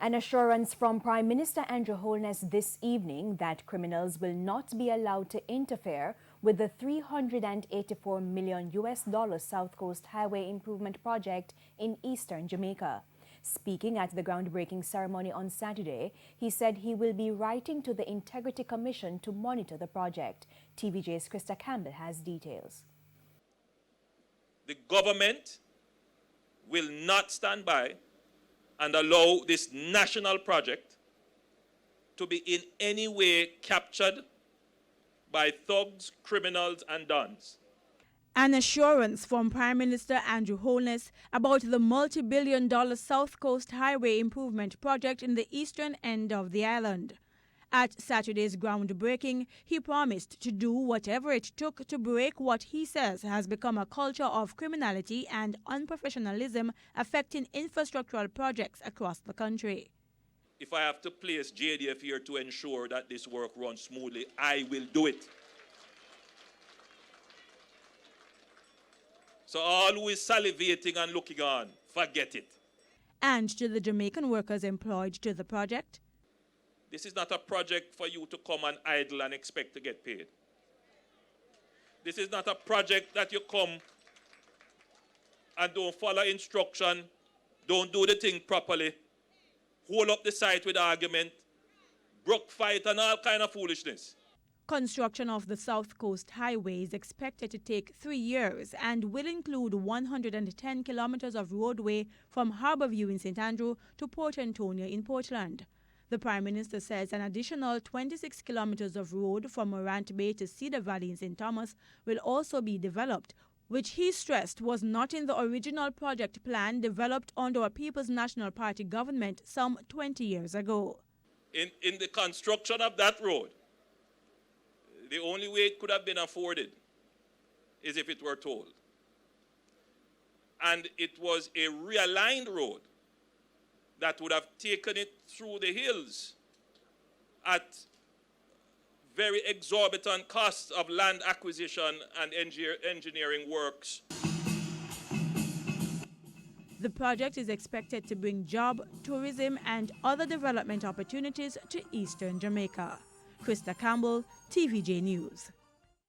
An assurance from Prime Minister Andrew Holness this evening that criminals will not be allowed to interfere with the $384 million South Coast Highway Improvement Project in eastern Jamaica. Speaking at the groundbreaking ceremony on Saturday, he said he will be writing to the Integrity Commission to monitor the project. TVJ's Krista Campbell has details. The government will not stand by and allow this national project to be in any way captured by thugs, criminals, and dons. An assurance from Prime Minister Andrew Holness about the multi-billion-dollar South Coast Highway Improvement Project in the eastern end of the island. At Saturday's groundbreaking, he promised to do whatever it took to break what he says has become a culture of criminality and unprofessionalism affecting infrastructural projects across the country. If I have to place JDF here to ensure that this work runs smoothly, I will do it. So all who is salivating and looking on, forget it. And to the Jamaican workers employed to the project, this is not a project for you to come and idle and expect to get paid. This is not a project that you come and don't follow instruction, don't do the thing properly, hold up the site with argument, brook fight and all kind of foolishness. Construction of the South Coast Highway is expected to take 3 years and will include 110 kilometers of roadway from Harbourview in St. Andrew to Port Antonio in Portland. The Prime Minister says an additional 26 kilometers of road from Morant Bay to Cedar Valley in St. Thomas will also be developed, which he stressed was not in the original project plan developed under a People's National Party government some 20 years ago. In the construction of that road, the only way it could have been afforded is if it were tolled. And it was a realigned road that would have taken it through the hills at very exorbitant costs of land acquisition and engineering works. The project is expected to bring job, tourism, and other development opportunities to eastern Jamaica. Krista Campbell, TVJ News.